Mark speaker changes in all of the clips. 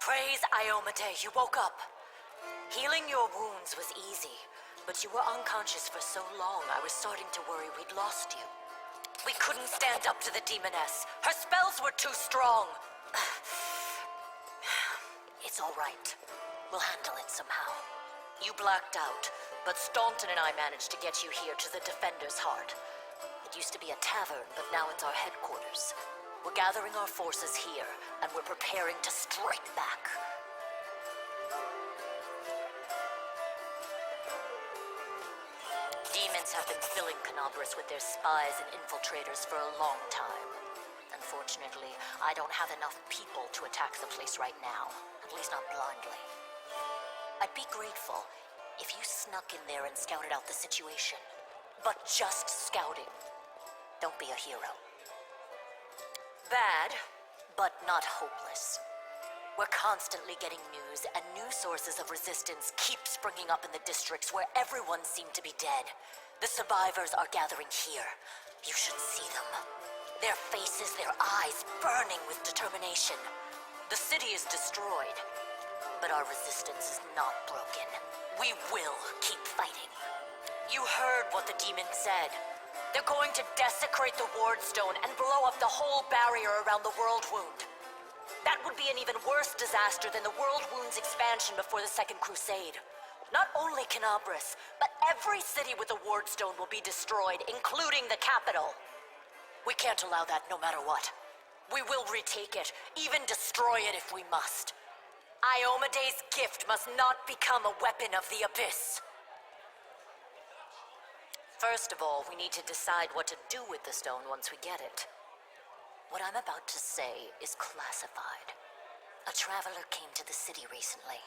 Speaker 1: Praise Iomedae, you woke up. Healing your wounds was easy, but you were unconscious for so long I was starting to worry we'd lost you. We couldn't stand up to the demoness. Her spells were too strong. It's all right. We'll handle it somehow. You blacked out, but Staunton and I managed to get you here to the Defender's Heart. It used to be a tavern, but now it's our headquarters. We're gathering our forces here, and we're preparing to strike back. Demons have been filling Canobras with their spies and infiltrators for a long time. Unfortunately, I don't have enough people to attack the place right now, at least not blindly. I'd be grateful if you snuck in there and scouted out the situation. But just scouting. Don't be a hero. Bad, but not hopeless. We're constantly getting news, and new sources of resistance keep springing up in the districts where everyone seemed to be dead. The survivors are gathering here. You should see them. Their faces, their eyes burning with determination. The city is destroyed, but our resistance is not broken. We will keep fighting. You heard what the demon said. They're going to desecrate the Wardstone and blow up the whole barrier around the World Wound. That would be an even worse disaster than the World Wound's expansion before the Second Crusade. Not only Canobras, but every city with a Wardstone will be destroyed, including the capital. We can't allow that no matter what. We will retake it, even destroy it if we must. Iomedae's gift must not become a weapon of the Abyss. First of all, we need to decide what to do with the stone once we get it. What I'm about to say is classified. A traveler came to the city recently.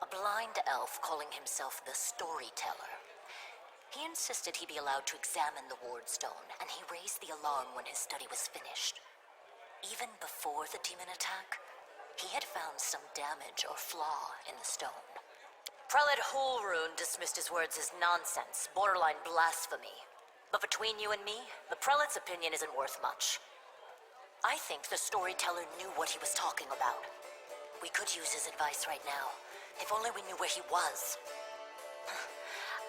Speaker 1: A blind elf calling himself the Storyteller. He insisted he be allowed to examine the Wardstone, and he raised the alarm when his study was finished. Even before the demon attack, he had found some damage or flaw in the stone. Prelate Holrune dismissed his words as nonsense, borderline blasphemy. But between you and me, the prelate's opinion isn't worth much. I think the Storyteller knew what he was talking about. We could use his advice right now, if only we knew where he was.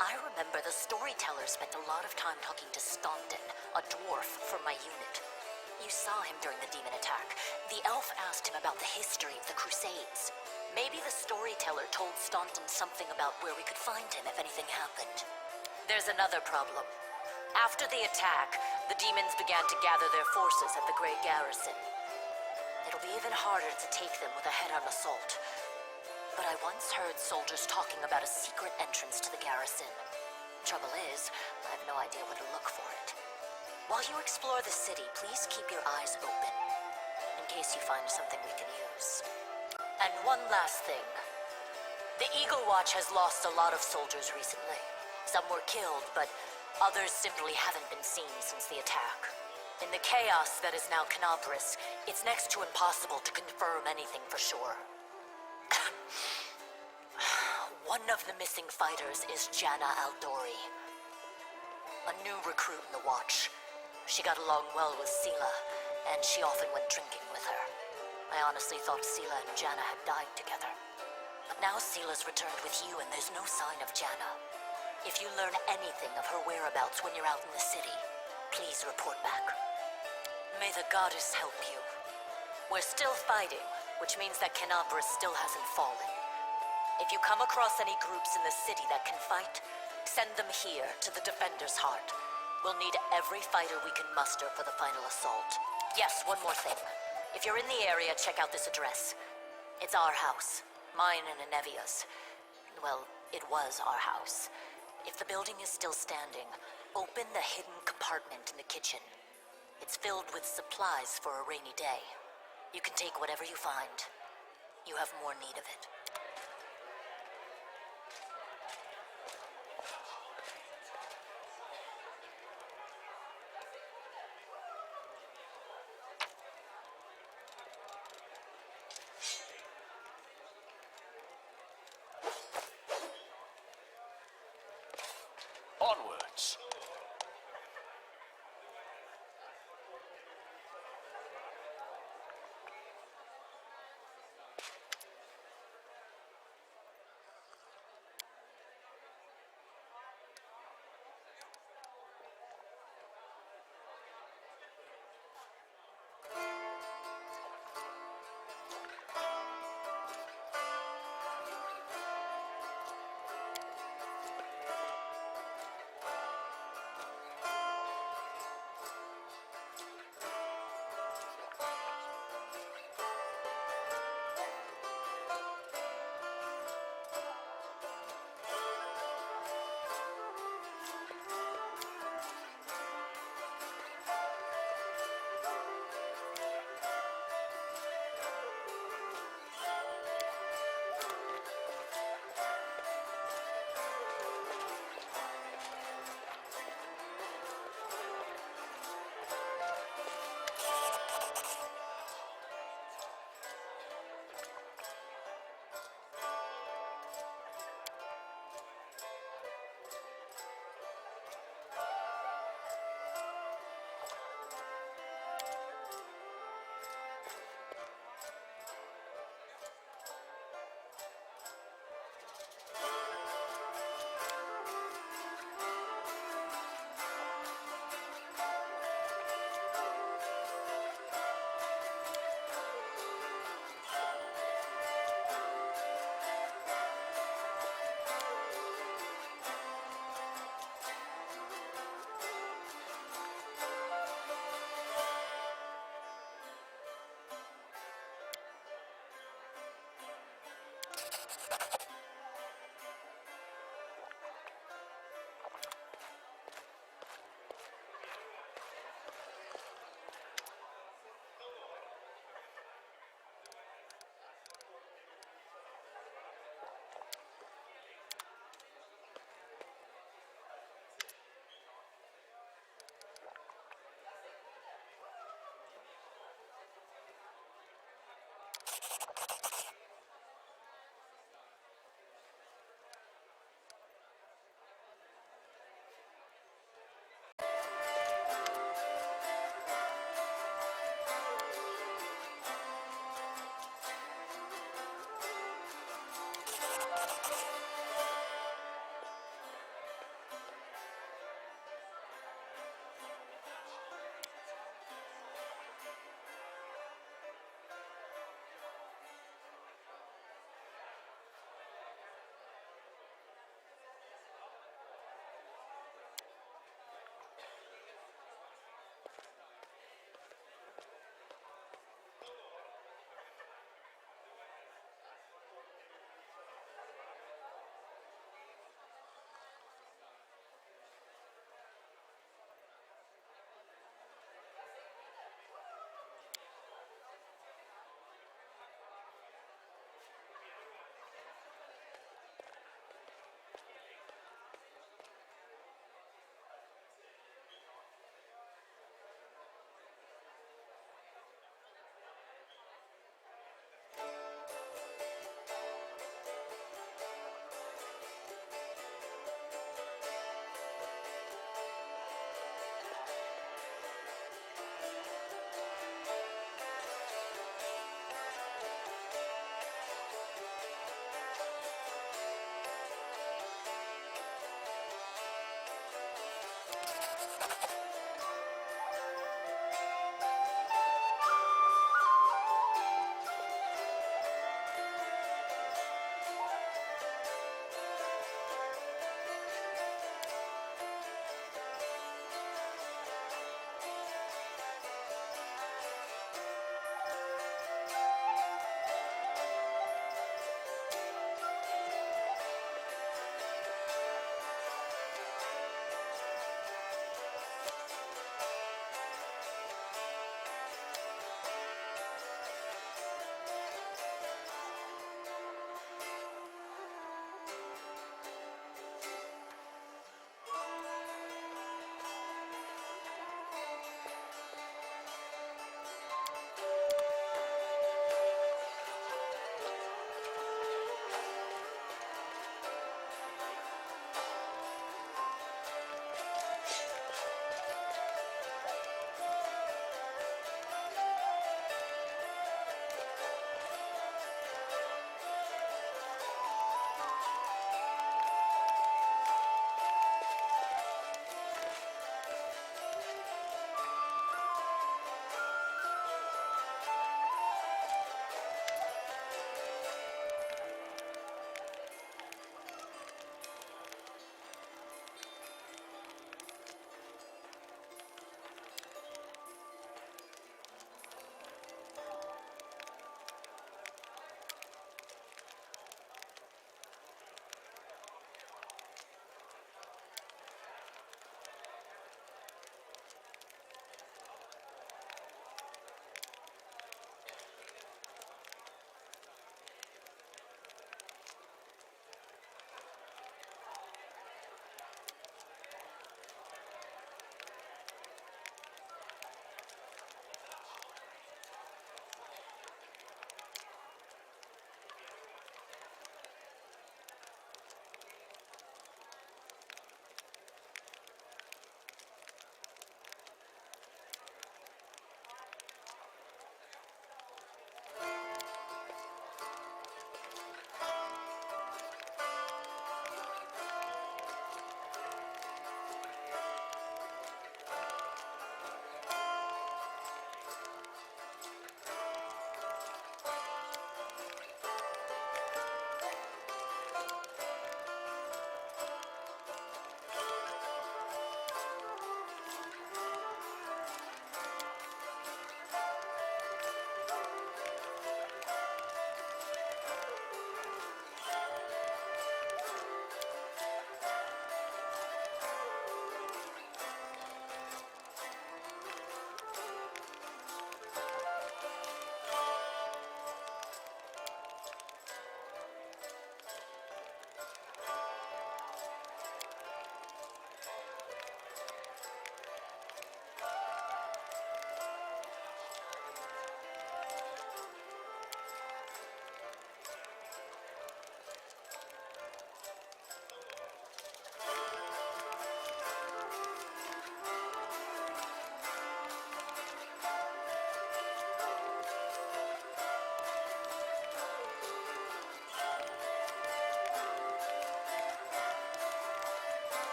Speaker 1: I remember the Storyteller spent a lot of time talking to Staunton, a dwarf from my unit. You saw him during the demon attack. The elf asked him about the history of the Crusades. Maybe the Storyteller told Staunton something about where we could find him if anything happened. There's another problem. After the attack, the demons began to gather their forces at the Great Garrison. It'll be even harder to take them with a head-on assault. But I once heard soldiers talking about a secret entrance to the garrison. Trouble is, I have no idea where to look for it. While you explore the city, please keep your eyes open, in case you find something we can use. And one last thing. The Eagle Watch has lost a lot of soldiers recently. Some were killed, but others simply haven't been seen since the attack. In the chaos that is now Canobras, it's next to impossible to confirm anything for sure. One of the missing fighters is Janna Aldori, a new recruit in the Watch. She got along well with Sela, and she often went drinking with her. I honestly thought Sela and Janna had died together. But now Sela's returned with you, and there's no sign of Janna. If you learn anything of her whereabouts when you're out in the city, please report back. May the goddess help you. We're still fighting, which means that Canobras still hasn't fallen. If you come across any groups in the city that can fight, send them here to the Defender's Heart. We'll need every fighter we can muster for the final assault. Yes, one more thing. If you're in the area, check out this address. It's our house. Mine and Anevia's. Well, it was our house. If the building is still standing, open the hidden compartment in the kitchen. It's filled with supplies for a rainy day. You can take whatever you find. You have more need of it.
Speaker 2: Onwards.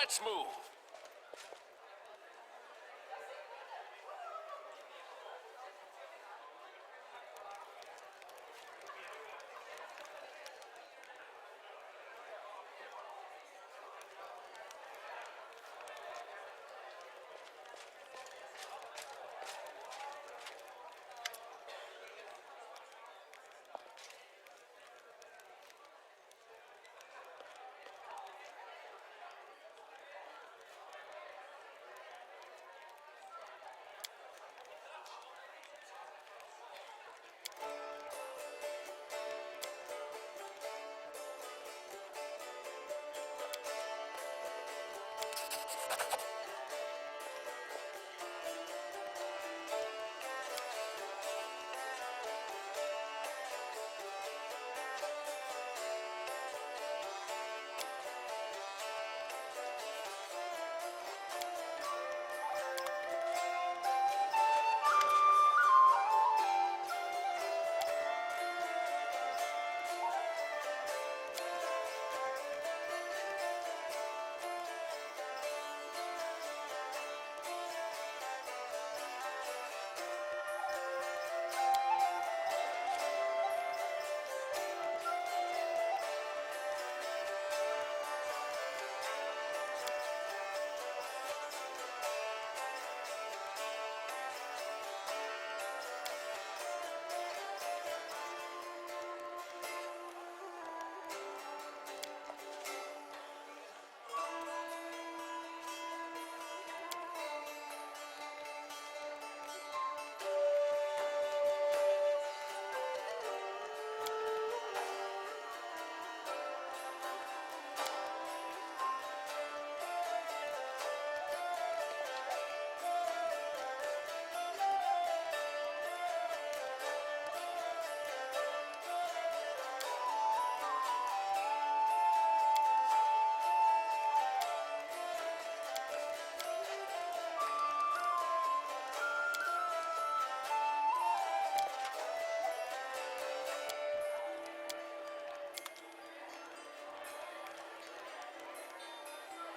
Speaker 2: Let's move.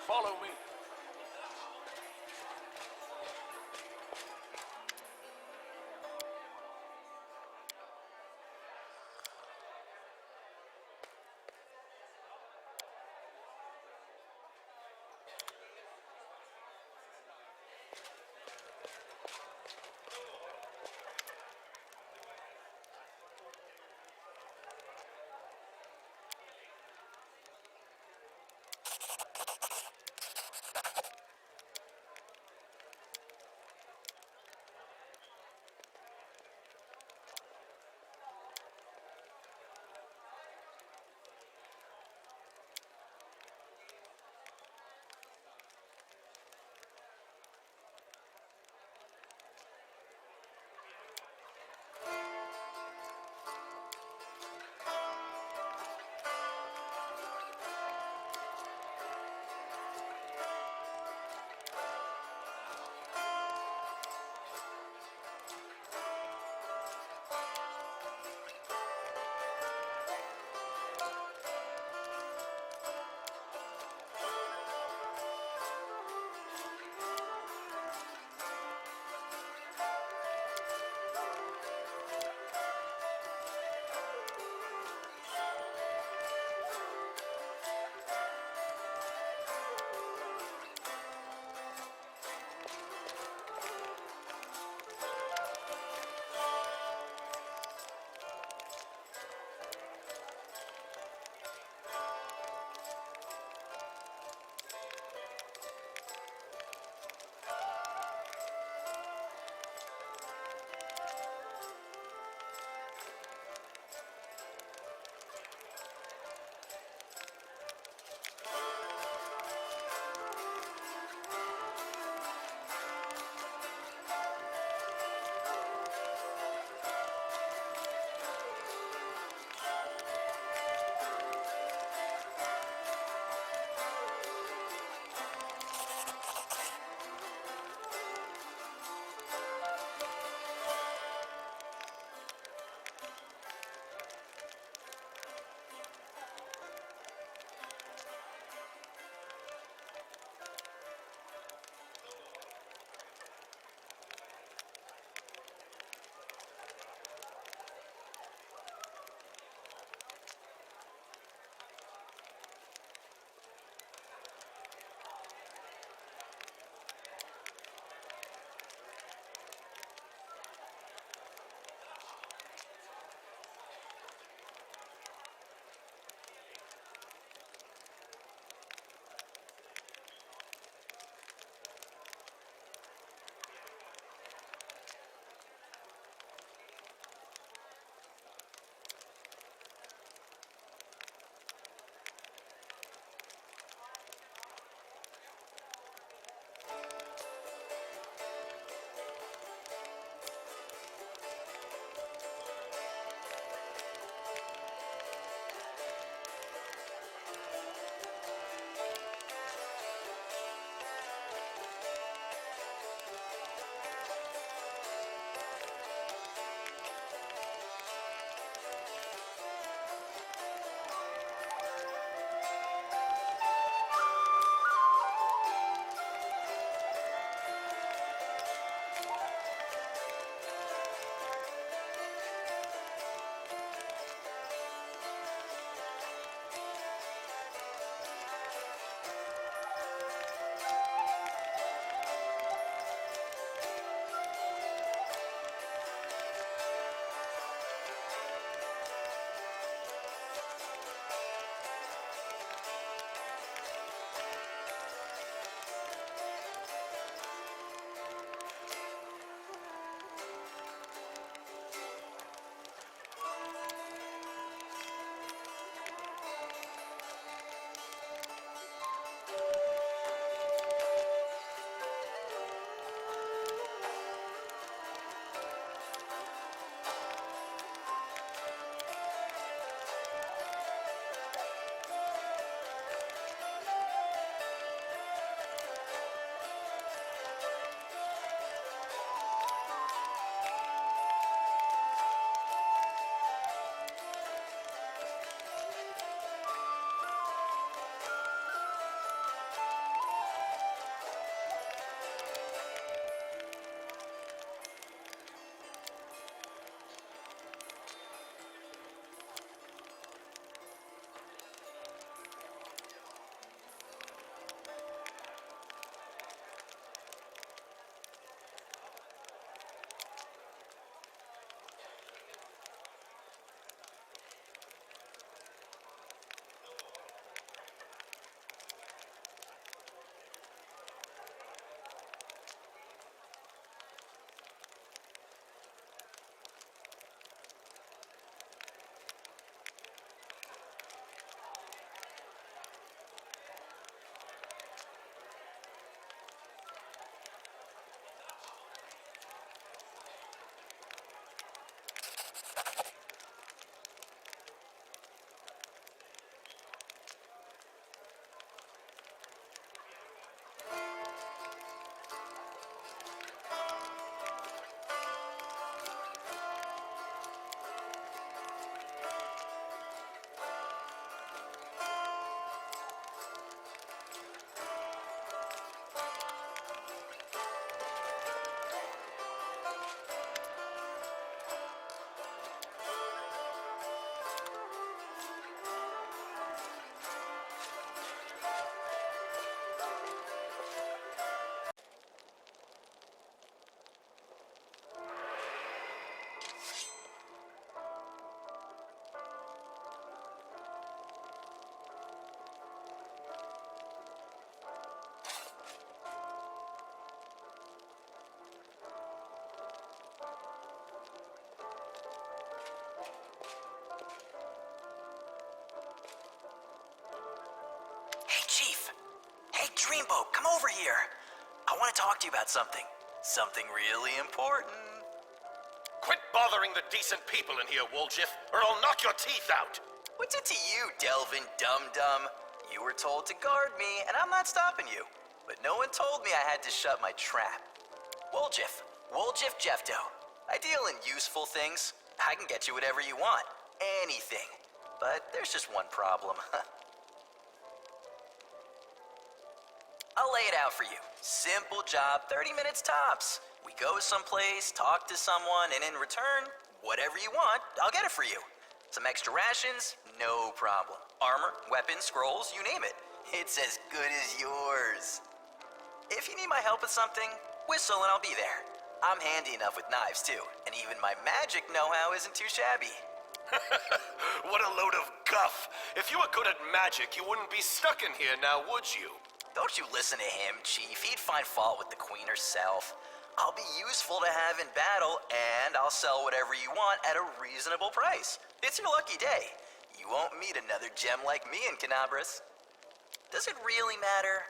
Speaker 2: Follow me.
Speaker 3: Dreamboat, come over here. I want to talk to you about something. Something really important.
Speaker 2: Quit bothering the decent people in here, Woljif, or I'll knock your teeth out.
Speaker 3: What's it to you, Delvin Dum-Dum? You were told to guard me, and I'm not stopping you. But no one told me I had to shut my trap. Woljif Jeffdo. I deal in useful things. I can get you whatever you want. Anything. But there's just one problem. I'll lay it out for you. Simple job, 30 minutes tops. We go someplace, talk to someone, and in return, whatever you want, I'll get it for you. Some extra rations, no problem. Armor, weapons, scrolls, you name it. It's as good as yours. If you need my help with something, whistle and I'll be there. I'm handy enough with knives too, and even my magic know-how isn't too shabby.
Speaker 2: What a load of guff. If you were good at magic, you wouldn't be stuck in here now, would you?
Speaker 3: Don't you listen to him, Chief. He'd find fault with the Queen herself. I'll be useful to have in battle, and I'll sell whatever you want at a reasonable price. It's your lucky day. You won't meet another gem like me in Canabras. Does it really matter?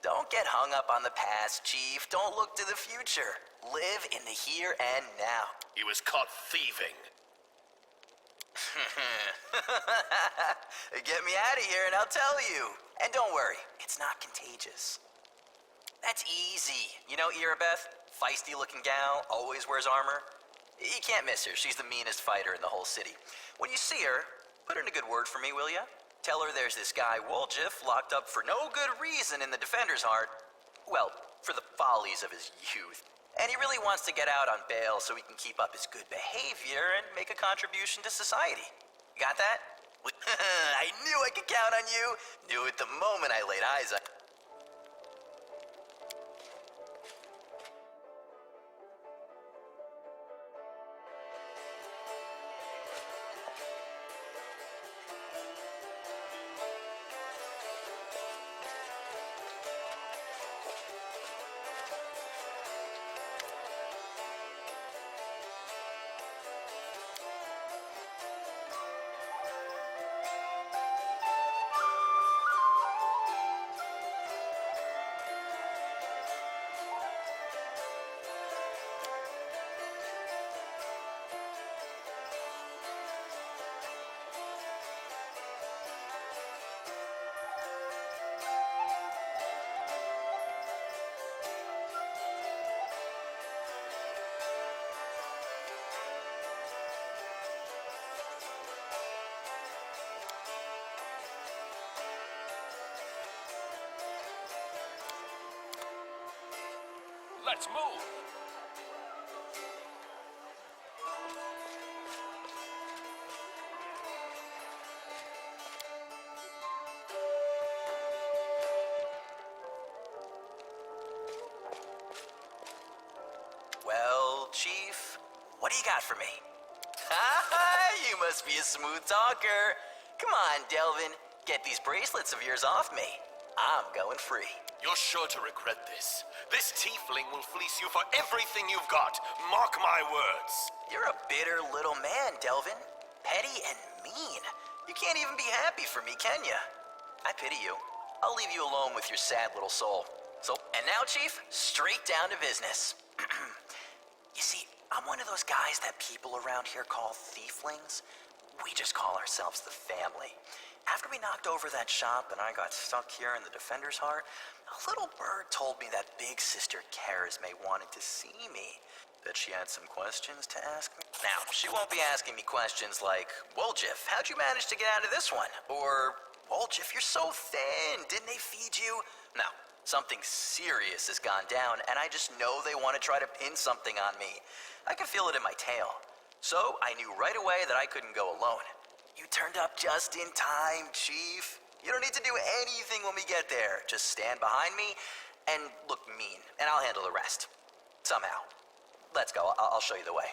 Speaker 3: Don't get hung up on the past, Chief. Don't look to the future. Live in the here and now.
Speaker 2: He was caught thieving.
Speaker 3: Get me out of here and I'll tell you. And don't worry, it's not contagious. That's easy. You know Irabeth? Feisty-looking gal, always wears armor. You can't miss her. She's the meanest fighter in the whole city. When you see her, put in a good word for me, will ya? Tell her there's this guy, Woljif, locked up for no good reason in the Defender's Heart. Well, for the follies of his youth. And he really wants to get out on bail so he can keep up his good behavior and make a contribution to society. You got that? I knew I could count on you. Knew it the moment I laid eyes on.
Speaker 2: Let's move.
Speaker 3: Well, Chief, what do you got for me? You must be a smooth talker. Come on, Delvin. Get these bracelets of yours off me. I'm going free.
Speaker 2: You're sure to regret this. This tiefling will fleece you for everything you've got. Mark my words.
Speaker 3: You're a bitter little man, Delvin. Petty and mean. You can't even be happy for me, can you? I pity you. I'll leave you alone with your sad little soul. So, and now, Chief, straight down to business. You see, I'm one of those guys that people around here call thieflings. We just call ourselves the family. After we knocked over that shop and I got stuck here in the Defender's Heart, a little bird told me that big sister Charisme wanted to see me. That she had some questions to ask me. Now, she won't be asking me questions like, Woljif, how'd you manage to get out of this one? Or, Woljif, you're so thin, didn't they feed you? No, something serious has gone down, and I just know they want to try to pin something on me. I can feel it in my tail. So, I knew right away that I couldn't go alone. You turned up just in time, Chief. You don't need to do anything when we get there. Just stand behind me and look mean, and I'll handle the rest. Somehow. Let's go. I'll show you the way.